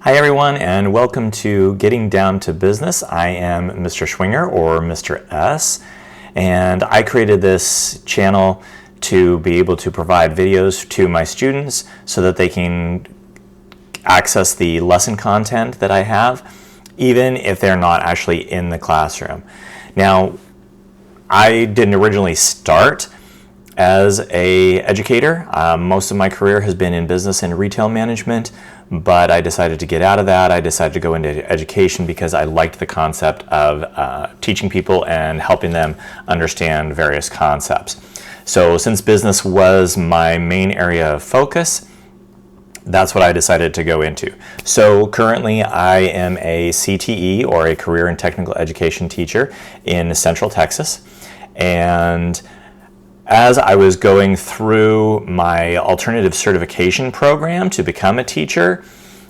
Hi everyone, and welcome to Getting Down to Business. I am Mr. Schwinger, or Mr. S, and I created this channel to be able to provide videos to my students so that they can access the lesson content that I have, even if they're not actually in the classroom. Now, I didn't originally start as an educator. Most of my career has been in business and retail management, but I decided to get out of that. I decided to go into education because I liked the concept of teaching people and helping them understand various concepts. So since business was my main area of focus, that's what I decided to go into. So currently I am a CTE, or a career and technical education teacher in Central Texas. And as I was going through my alternative certification program to become a teacher,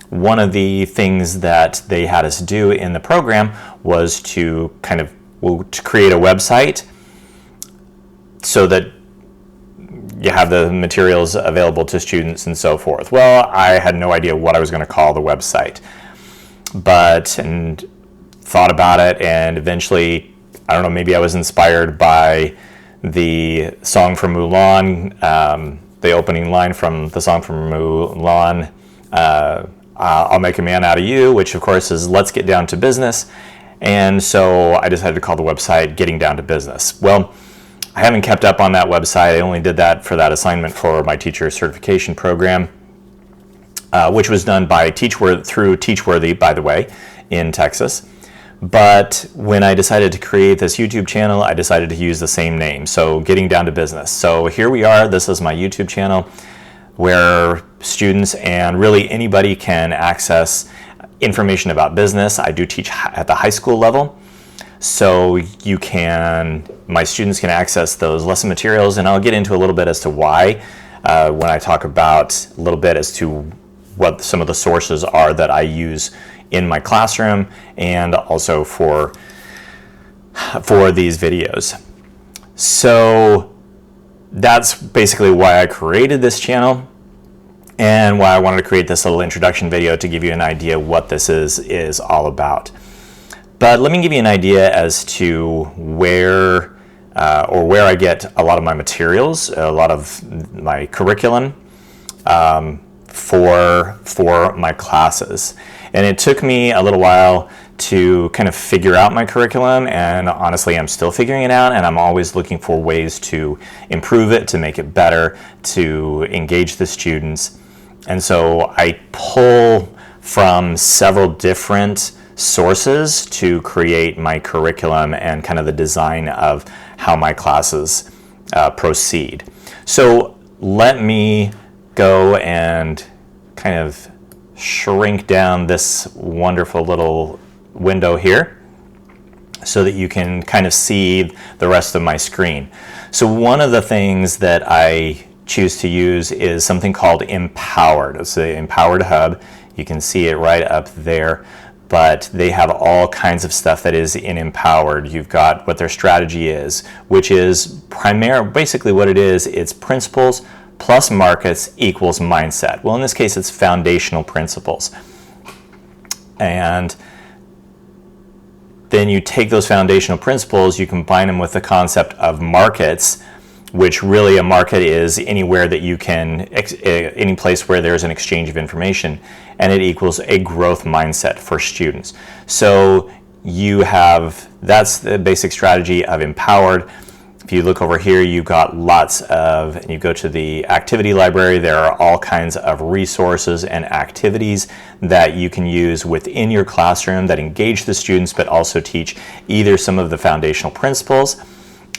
one of the things that they had us do in the program was to to create a website so that you have the materials available to students and so forth. Well, I had no idea what I was going to call the website, and thought about it, and eventually, I don't know, maybe I was inspired by the song from Mulan, the opening line from the song from Mulan, I'll make a man out of you, which of course is let's get down to business. And so I decided to call the website Getting Down to Business. Well, I haven't kept up on that website. I only did that for that assignment for my teacher certification program, which was done by through Teachworthy, by the way, in Texas. But when I decided to create this YouTube channel, I decided to use the same name, so Getting Down to Business. So here we are. This is my YouTube channel where students and really anybody can access information about business. I do teach at the high school level, so my students can access those lesson materials, and I'll get into a little bit as to why when I talk about a little bit as to what some of the sources are that I use in my classroom and also for these videos. So that's basically why I created this channel and why I wanted to create this little introduction video to give you an idea what this is all about. But let me give you an idea as to where I get a lot of my materials, a lot of my curriculum for my classes. And it took me a little while to kind of figure out my curriculum, and honestly I'm still figuring it out, and I'm always looking for ways to improve it, to make it better, to engage the students. And so I pull from several different sources to create my curriculum and kind of the design of how my classes proceed. So let me go and kind of shrink down this wonderful little window here so that you can kind of see the rest of my screen. So one of the things that I choose to use is something called Empowered. It's the Empowered Hub. You can see it right up there, but they have all kinds of stuff that is in Empowered. You've got what their strategy is, which is basically what it is, it's principles plus markets equals mindset. Well, in this case, it's foundational principles. And then you take those foundational principles, you combine them with the concept of markets, which really a market is anywhere that you can, any place where there's an exchange of information, and it equals a growth mindset for students. So that's the basic strategy of Empowered. If you look over here, you've got and you go to the activity library, there are all kinds of resources and activities that you can use within your classroom that engage the students, but also teach either some of the foundational principles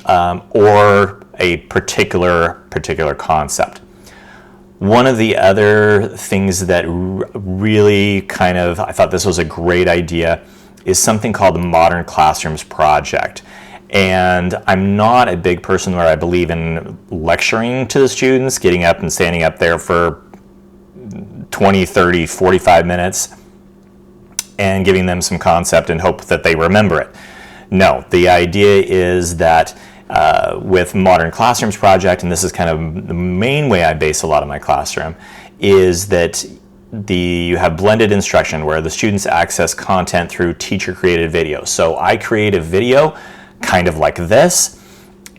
or a particular concept. One of the other things that really I thought this was a great idea is something called the Modern Classrooms Project. And I'm not a big person where I believe in lecturing to the students, getting up and standing up there for 20, 30, 45 minutes and giving them some concept and hope that they remember it. No, the idea is that with Modern Classrooms Project, and this is kind of the main way I base a lot of my classroom, is that you have blended instruction where the students access content through teacher-created videos. So I create a video kind of like this,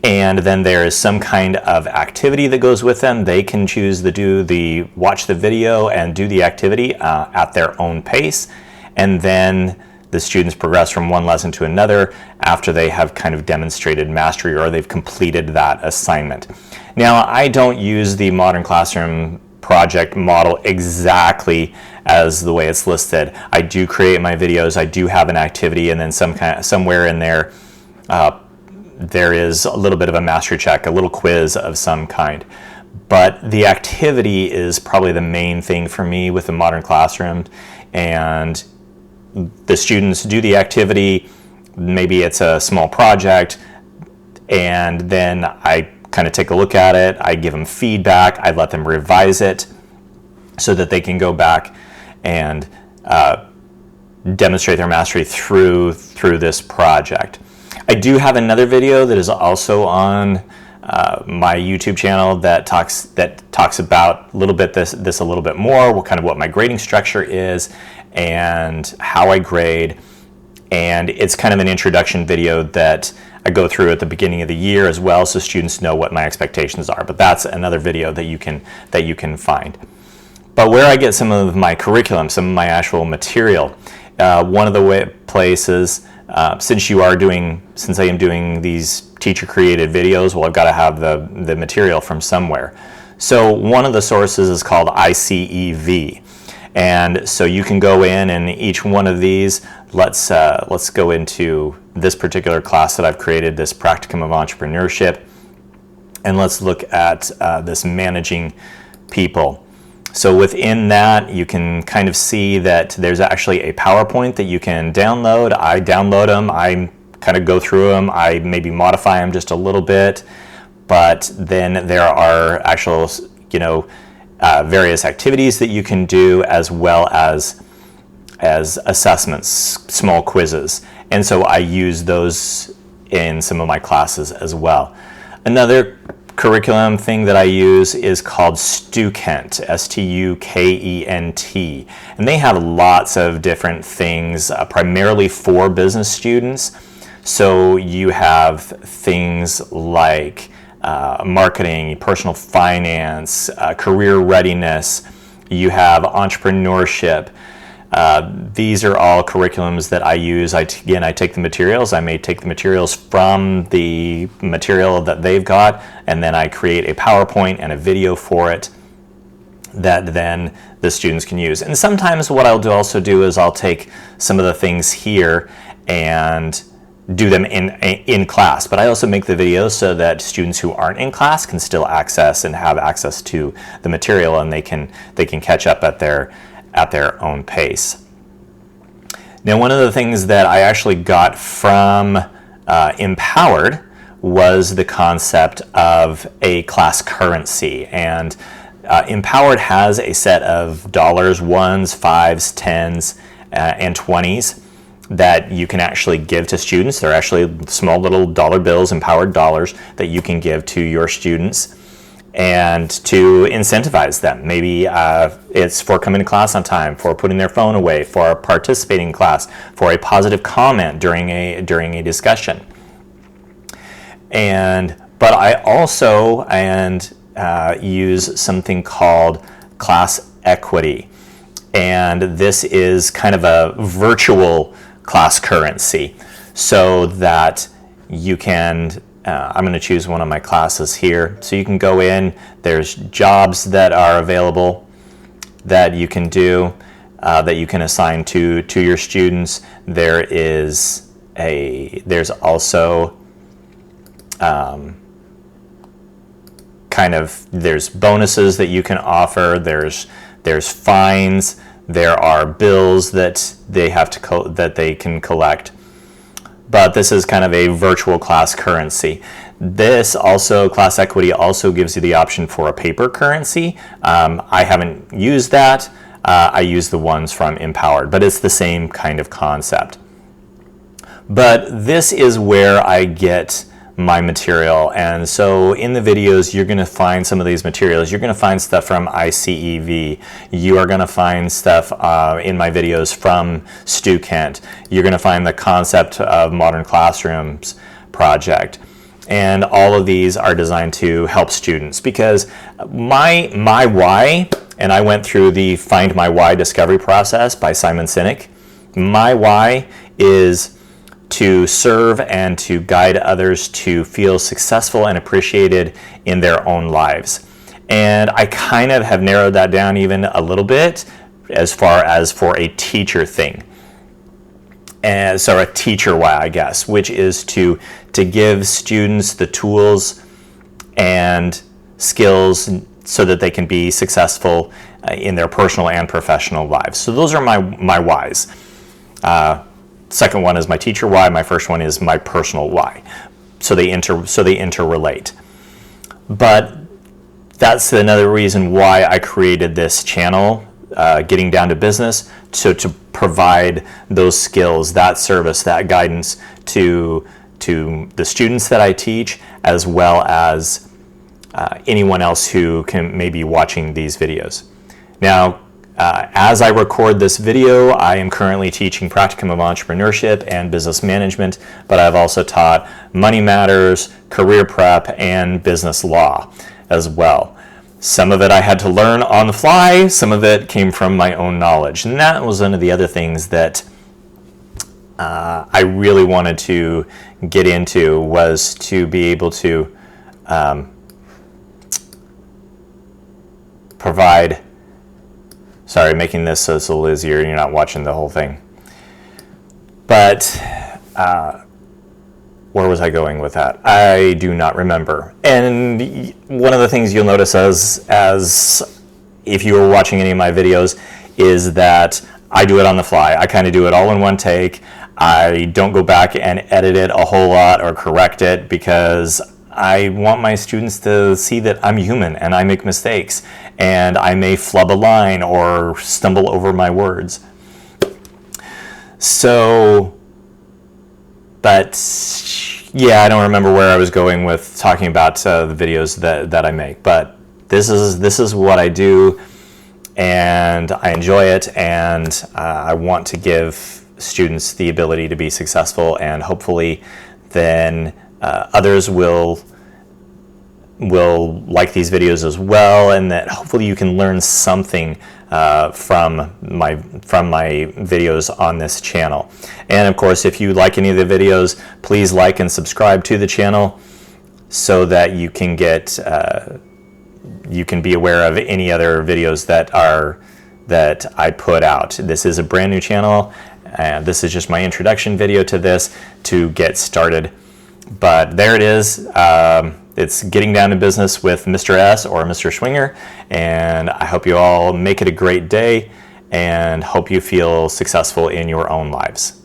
and then there is some kind of activity that goes with them. They can choose to watch the video and do the activity at their own pace, and then the students progress from one lesson to another after they have kind of demonstrated mastery or they've completed that assignment. Now, I don't use the Modern Classroom project model exactly as the way it's listed. I do create my videos, I do have an activity, and then somewhere in there there is a little bit of a mastery check, a little quiz of some kind. But the activity is probably the main thing for me with the Modern Classroom, and the students do the activity, maybe it's a small project, and then I kind of take a look at it, I give them feedback, I let them revise it so that they can go back and demonstrate their mastery through this project. I do have another video that is also on my YouTube channel that talks about a little bit this a little bit more, what my grading structure is and how I grade, and it's kind of an introduction video that I go through at the beginning of the year as well, so students know what my expectations are. But that's another video that you can find. But where I get some of my curriculum, some of my actual material, one of the places, since I am doing these teacher-created videos, well, I've got to have the material from somewhere. So one of the sources is called ICEV, and so you can go in and each one of these. Let's go into this particular class that I've created, this practicum of entrepreneurship, and let's look at this managing people. So within that, you can kind of see that there's actually a PowerPoint that you can download. I download them, I kind of go through them, I maybe modify them just a little bit, but then there are actual, various activities that you can do, as well as assessments, small quizzes. And so I use those in some of my classes as well. Another curriculum thing that I use is called Stukent, S-T-U-K-E-N-T. And they have lots of different things, primarily for business students. So you have things like marketing, personal finance, career readiness. You have entrepreneurship. These are all curriculums that I use. I take the materials. I may take the materials from the material that they've got, and then I create a PowerPoint and a video for it that then the students can use. And sometimes what I'll also do is I'll take some of the things here and do them in class, but I also make the videos so that students who aren't in class can still access and have access to the material, and they can catch up at their own pace. Now, one of the things that I actually got from Empowered was the concept of a class currency, and Empowered has a set of dollars, ones, fives, tens, and 20s that you can actually give to students. They're actually small little dollar bills, Empowered dollars, that you can give to your students and to incentivize them. Maybe it's for coming to class on time, for putting their phone away, for participating in class, for a positive comment during a discussion. But I also use something called class equity, and this is kind of a virtual class currency, so that you can I'm going to choose one of my classes here. So you can go in, there's jobs that are available that you can do, that you can assign to your students. There's also there's bonuses that you can offer, there's fines, there are bills that they can collect. But this is kind of a virtual class currency. This also, class equity also gives you the option for a paper currency. I haven't used that. I use the ones from Empowered, but it's the same kind of concept. But this is where I get my material. And so in the videos, you're going to find some of these materials. You're going to find stuff from ICEV. You are going to find stuff in my videos from Stu Kent. You're going to find the Concept of Modern Classrooms project. And all of these are designed to help students, because my why, and I went through the Find My Why discovery process by Simon Sinek. My why is to serve and to guide others to feel successful and appreciated in their own lives. And I kind of have narrowed that down even a little bit as far as for a teacher thing. And so a teacher why, I guess, which is to give students the tools and skills so that they can be successful in their personal and professional lives. So those are my whys. Second one is my teacher why. My first one is my personal why. So they interrelate. But that's another reason why I created this channel, Getting Down to Business, so to provide those skills, that service, that guidance to the students that I teach, as well as anyone else who may be watching these videos. Now, as I record this video, I am currently teaching practicum of entrepreneurship and business management, but I've also taught money matters, career prep, and business law as well. Some of it I had to learn on the fly, some of it came from my own knowledge. And that was one of the other things that I really wanted to get into, was to be able to provide, sorry, making this so it's a little easier and you're not watching the whole thing. But where was I going with that? I do not remember. And one of the things you'll notice as if you were watching any of my videos is that I do it on the fly. I kind of do it all in one take. I don't go back and edit it a whole lot or correct it, because I want my students to see that I'm human and I make mistakes and I may flub a line or stumble over my words. So, but yeah, I don't remember where I was going with talking about the videos that I make, but this is what I do, and I enjoy it, and I want to give students the ability to be successful, and hopefully then others will like these videos as well, and that hopefully you can learn something from my videos on this channel. And of course, if you like any of the videos, please like and subscribe to the channel so that you can get you can be aware of any other videos that I put out. This is a brand new channel, and this is just my introduction video to this to get started. But there it is. It's Getting Down to Business with Mr. S or Mr. Schwinger, and I hope you all make it a great day and hope you feel successful in your own lives.